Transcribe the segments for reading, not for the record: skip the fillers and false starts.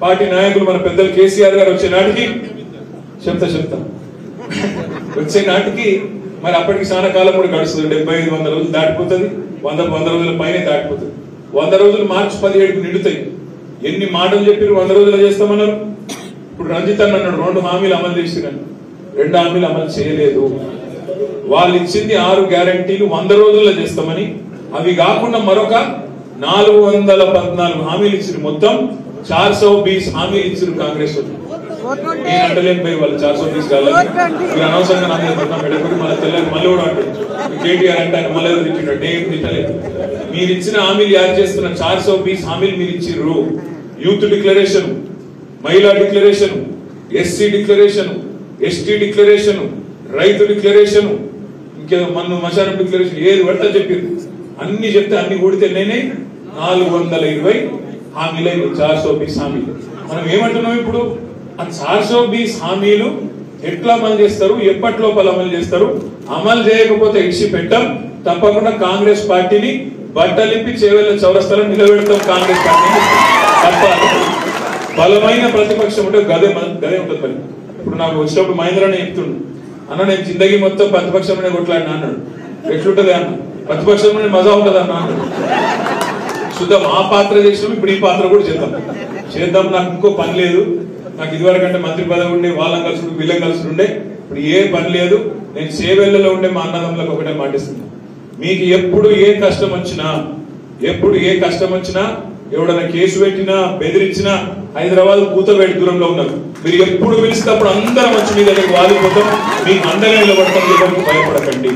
Party నాయకులు మన పెద్దలు కేసీఆర్ గారు వచ్చే నాటికి చెప్తా వచ్చే నాటికి మరి అప్పటికి చాలా కాలం కూడా గడుస్తుంది. 75-100 రోజులు దాటిపోతుంది. 100 రోజుల పైనే దాటిపోతుంది. 100 రోజులు మార్చి 17కు నిండుతాయి. ఎన్ని మాటలు చెప్పారు 100 రోజులు చేస్తామన్నారు. ఇప్పుడు రంజిత్ అన్న అన్నాడు 2 హామీలు అమలు చేసినాను, 2 హామీలు అమలు చేయలేదు. వాళ్ళు ఇచ్చింది 6 గ్యారంటీలు 100 రోజుల్లో చేస్తామని, అవి కాకుండా మరొక 414 హామీలు ఇచ్చారు. మొత్తం 420 హామీలు ఇచ్చారు కాంగ్రెస్ వాళ్ళు. నేను అంటలేని పోయి వాళ్ళు 420 కావాలి. మీరు అనవసరంగా నా మీద పెట్టుకుని మళ్ళీ తెల్లని మళ్ళీ కూడా అంటారు కేటీఆర్ అంటే ఆయన మళ్ళీ తిట్టినాడు. నేను తిట్టలేదు. మీరు ఇచ్చిన హామీలు యాడ్ చేస్తున్న 420 హామీలు మీరు ఇచ్చిర్రు. యూత్ డిక్లరేషన్, మహిళా declaration, SC declaration, ST declaration, రైతు డిక్లరేషన్, ఇంకేదో మన్ను మశానం డిక్లరేషన్, ఏది పడితే చెప్పారు. అన్ని చెప్తే అన్ని కూడితే నేనే 420 హామీలు 420 హామీలు. మనం ఏమంటున్నాం ఇప్పుడు? ఆ 420 హామీలు ఎట్లా అమలు చేస్తారు, ఎప్పటి లోపల అమలు చేస్తారు? అమలు చేయకపోతే ఇచ్చి పెట్టాం. తప్పకుండా కాంగ్రెస్ పార్టీని బట్టలిప్పి చేవెళ్ళ చౌరస్తాలో నిలబెడతాం. కాంగ్రెస్ పార్టీని తప్ప బలమైన ప్రతిపక్షం ఉంటే గదే ఉంటుంది. మరి ఇప్పుడు నాకు వచ్చినప్పుడు మహేంద్రనే చెప్తుండు, అన్న నేను జిందగీ మొత్తం ప్రతిపక్షంలోనే కొట్లాడినా అన్నాడు. ఎట్లుంటది అన్న? ప్రతిపక్షంలోనే మజా ఉంటది అన్న అన్నాడు. చూద్దాం, ఆ పాత్ర చేసినాం, ఇప్పుడు ఈ పాత్ర కూడా చేద్దాం. నాకు ఇంకో పని లేదు. నాకు ఇదివరకు అంటే మంత్రి పదవి ఉండే, వాళ్ళని కలిసి వీళ్ళని కలిసి ఉండే. ఇప్పుడు ఏ పని లేదు. నేను సేవెళ్లలో ఉండే మా అన్నదమ్ములకు ఒకటే మాటిస్తున్నాను, మీకు ఎప్పుడు ఏ కష్టం వచ్చినా ఎవడన్నా కేసు పెట్టినా బెదిరించినా హైదరాబాద్ కూతవేడి దూరంలో ఉన్నారు. మీరు ఎప్పుడు పిలిస్తే అప్పుడు అందరం వచ్చి మీ దగ్గరికి వాలిపోతాం, మీకు అండగా నిలబడతాం. ఎవరికి భయపడకండి,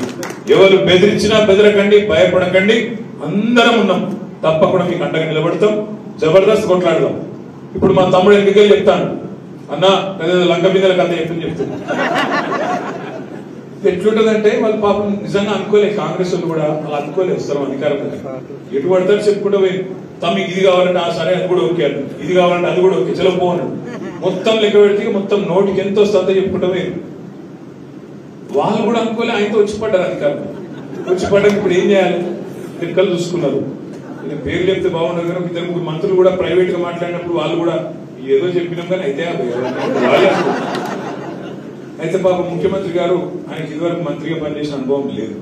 ఎవరు బెదిరించినా బెదరకండి, భయపడకండి. అందరం ఉన్నాం, తప్పకుండా మీకు అండగా నిలబడతాం. జబర్దస్త్ కొట్లాడదాం. ఇప్పుడు మా తమ్ముడు ఎందుకెళ్ళి చెప్తాను, అన్న లంక బిందెల కథ చెప్తాను. ఎట్లుంటదంటే వాళ్ళు పాపం నిజంగా అనుకోలే, కాంగ్రెస్ వాళ్ళు కూడా వాళ్ళు అనుకోలే వస్తారు అధికారం. ఎటు పడతారు చెప్పుకుంటూ పోయి తమకి ఇది కావాలంటే సరే అది కూడా ఓకే అన్నాడు, ఇది కావాలంటే అది కూడా ఓకే, చలో పోన్నాడు. మొత్తం లెక్క పెడితే మొత్తం నోటికి ఎంత వస్తుందో చెప్పుకుంటూ పోయి వాళ్ళు కూడా అనుకోలే. ఆయనతో వచ్చి పడ్డారు అధికారం. వచ్చి పడ్డాక ఇప్పుడు ఏం చేయాలి? లెక్కలు చూసుకున్నారు. నేను పేరు చెప్తే బాగుండదు కానీ 2-3 మంత్రులు కూడా ప్రైవేట్ గా మాట్లాడినప్పుడు వాళ్ళు కూడా ఏదో చెప్పినాం కానీ అయితే అయితే పాప ముఖ్యమంత్రి గారు ఆయనకి ఇదివరకు మంత్రిగా పనిచేసిన అనుభవం లేదు.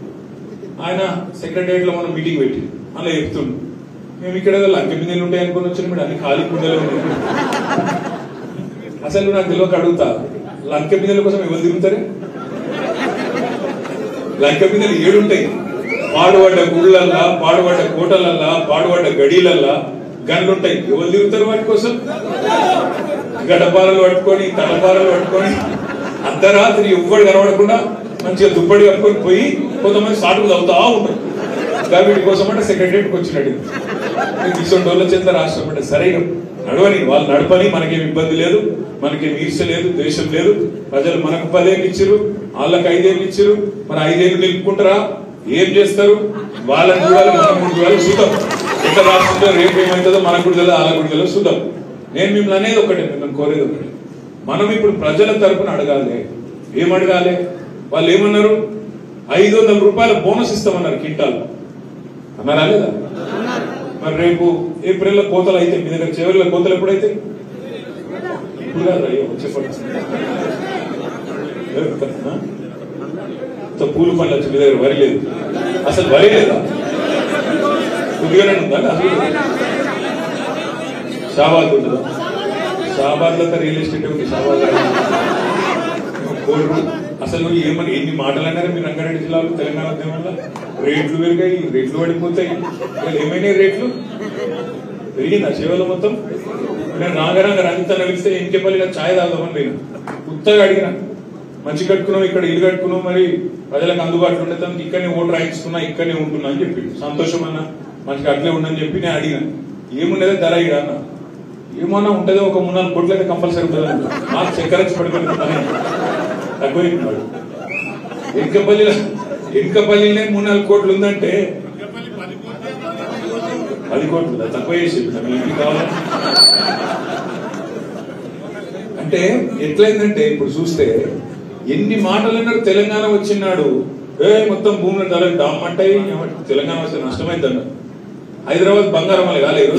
ఆయన సెక్రటరియట్ లో మనం మీటింగ్ పెట్టి అలా చెప్తుండు, మేము ఇక్కడ లంక బిందెలు ఉంటాయి అనుకుని వచ్చాను, మీరు అన్ని ఖాళీ కుండలే ఉన్నాయి. అసలు నాకు తెలియక అడుగుతా, లంక బిందెల కోసం ఎవరు తిరుగుతారే? లంక బిందెలు 7 ఉంటాయి. పాడుపడ్డ గుళ్ళల్లా, పాడుపడ్డ కోటలల్లా, పాడుపడ్డ గడీలల్లా గన్లుంటాయి. ఎవరు తిరుగుతారు వాటి కోసం? గడపారలు పట్టుకొని, తడపారలు పట్టుకొని అర్ధరాత్రి ఎవ్వడు కనబడకుండా మంచిగా దుప్పటి కట్టుకొని పోయి కొంతమంది సాటులు చదువుతా ఉంటారు. వీటి కోసం అంటే సెక్రటరియట్కి వచ్చినట్టు తీసుకుంటోళ్ళ చేత రాష్ట్రం అంటే సరే నడవని, వాళ్ళు నడపని, మనకేం ఇబ్బంది లేదు, మనకేం ఈర్ష లేదు, ద్వేషం లేదు. ప్రజలు మనకు 10 ఏళ్ళు ఇచ్చారు, వాళ్ళకి 5 ఏళ్ళు ఇచ్చారు. మన 5 ఏళ్ళు నిలుపుకుంటారా? ఏం చేస్తారు? వాళ్ళని చూడాలి, మనం కూడా చూడాలి. చూద్దాం ఎట్లా రాష్ట్రంలో రేపు ఏమవుతుందో మనకు కూడా తెలియదు, వాళ్ళకు కూడా తెలియదు. చూద్దాం. నేను మిమ్మల్ని అనేది ఒకటే, మిమ్మల్ని కోరేది ఒకటి, మనం ఇప్పుడు ప్రజల తరపున అడగాలి. ఏం అడగాలి? వాళ్ళు ఏమన్నారు? 500 రూపాయల బోనస్ ఇస్తామన్నారు కింటాలు అన్నారా లేదా? మరి రేపు ఏప్రిల్లో కోతలు అయితే మీ దగ్గర చివరిలో కోతలు ఎప్పుడైతే? ఇప్పుడు కాదు, చెప్పండి. పూలు పండ్లు వచ్చి మీ దగ్గర వరి లేదు, అసలు వరి లేదా? కొద్దిగానే ఉందా? అసలు షాబాద్ ఉంటుందా? షాబాద్ లో రియల్ ఎస్టేట్ ఉంది. షాబాద్ కోర్టు అసలు ఏమని ఎన్ని మాటలు అన్నారా మీరు? రంగారెడ్డి జిల్లాలో తెలంగాణ ఉద్యమంలో రేట్లు పెరిగాయి, రేట్లు పడిపోతాయి. ఏమైనా రేట్లు పెరిగిందా సేవలో మొత్తం? నేను రాగరంగ రంజిత్ పిలిస్తే ఇంకెపల్లిగా ఛాయ్ తాగుదామని నేను ఉత్తగా అడిగిన, మంచి కట్టుకున్నాం, ఇక్కడ ఇల్లు కట్టుకున్నాం, మరి ప్రజలకు అందుబాటులో ఉండే తనకి ఇక్కడనే ఓటు రాయించుకున్నా, ఇక్కడనే ఉంటున్నా అని చెప్పి సంతోషం అన్న, మంచిగా అట్లే ఉండని చెప్పి నేను అడిగిన. ఏముండేదో ధర ఇడ అన్న, ఏమన్నా ఉంటుందో ఒక 3-4 కోట్లు అయితే కంపల్సరీ ఉంటుంది. నాకు చక్కెరచ్చి పడుకొని తక్కువ చెప్పినాడు. ఎన్కపల్లినే 3-4 కోట్లు ఉందంటే 10 కోట్లు తక్కువ చేసి చెప్పిన మీ ఇంటికి కావాలి అంటే ఎట్లయిందంటే ఇప్పుడు చూస్తే ఎన్ని మాటలు అన్నారు. తెలంగాణ వచ్చినాడు మొత్తం భూముల ధరలు డామ్ అంటాయి, తెలంగాణ వస్తే నష్టమైంది అన్నారు. హైదరాబాద్ బంగారం అలా కాలేదు,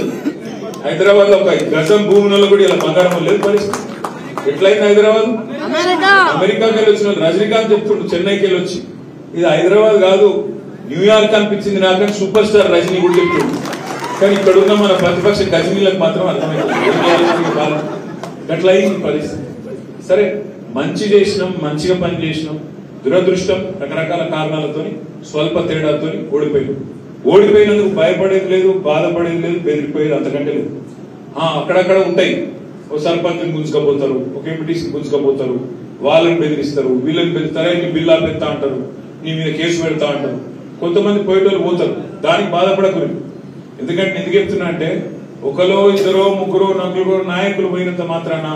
హైదరాబాద్ లో ఒక గజం భూములలో కూడా ఇలా బంగారం లేదు పరిస్థితి. ఎట్లయింది హైదరాబాద్? అమెరికాకి వెళ్ళి వచ్చిన రజనీకాంత్ చెప్తుండు చెన్నైకి వెళ్ళి వచ్చి, ఇది హైదరాబాద్ కాదు న్యూయార్క్ అనిపించింది నాకు, సూపర్ స్టార్ రజనీ కూడా చెప్తుండు. కానీ ఇక్కడ ఉన్న మన ప్రతిపక్ష గజనీలకు మాత్రం అర్థమైంది అట్లా అయింది పరిస్థితి. సరే మంచి చేసినాం, మంచిగా పని చేసినాం, దురదృష్టం రకరకాల కారణాలతో స్వల్ప తేడాతో ఓడిపోయినందుకు భయపడేది లేదు, బాధపడేది లేదు, బెదిరిపోయేది అంతకంటే లేదు. అక్కడక్కడ ఉంటాయి, ఓ సర్పంచ్ని గుంజుకపోతారు, ఒక ఎంపీటీసీ గుంజుకపోతారు, వాళ్ళని బెదిరిస్తారు, వీళ్ళని బెదిరిస్తారే నీ బిల్లా పెడతా అంటారు, నీ మీద కేసు పెడతా అంటారు. కొంతమంది పోయేటోళ్ళు పోతారు, దానికి బాధపడకూడదు. ఎందుకంటే ఎందుకు చెప్తున్నా అంటే ఒకలో ఇద్దరో ముగ్గురో నలుగురో నాయకులు పోయినంత మాత్రాన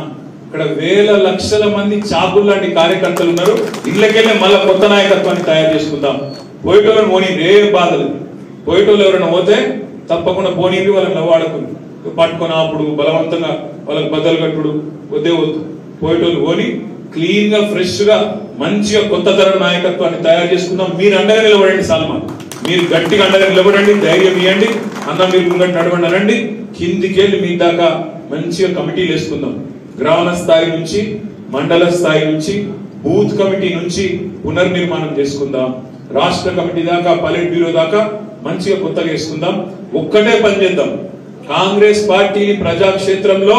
ఇక్కడ వేల లక్షల మంది చాకులు లాంటి కార్యకర్తలు ఉన్నారు. ఇళ్ళకెళ్ళే మళ్ళా కొత్త నాయకత్వాన్ని తయారు చేసుకుందాం. పోయేటోళ్ళని పోనీ ఏం బాధలు, పోయేటోళ్ళు ఎవరైనా పోతే తప్పకుండా పోనీది వాళ్ళని నవ్వాడుకుంది పట్టుకొని అప్పుడు బలవంతంగా వాళ్ళకి బద్దలు కట్టుడు వద్దే వద్దు. పోయేటోళ్ళు పోని క్లీన్ గా ఫ్రెష్ గా మంచిగా కొత్త తరం నాయకత్వాన్ని తయారు చేసుకుందాం. మీరు అండగా నిలబడండి సల్మాన్, మీరు గట్టిగా అండగా నిలబడండి, ధైర్యం ఇవ్వండి అన్న, మీరు ముంగట నడవండి, కిందికెళ్ళి మీ దాకా మంచిగా కమిటీలు వేసుకుందాం. గ్రామ స్థాయి నుంచి మండల స్థాయి నుంచి బూత్ కమిటీ నుంచి పునర్నిర్మాణం చేసుకుందాం. రాష్ట్ర కమిటీ దాకా పల్లెట్ బ్యూరో దాకా మంచిగా కొత్తగా వేసుకుందాం. ఒక్కటే పని చేద్దాం, కాంగ్రెస్ పార్టీని ప్రజాక్షేత్రంలో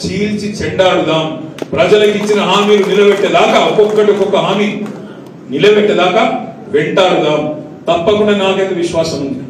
చీల్చి చెండాడుదాం. ప్రజలకు ఇచ్చిన హామీలు నిలబెట్టేదాకా ఒక్కొక్క హామీ నిలబెట్టేదాకా వెంటాడుదాం. తప్పకుండా నాకైతే విశ్వాసం ఉంది.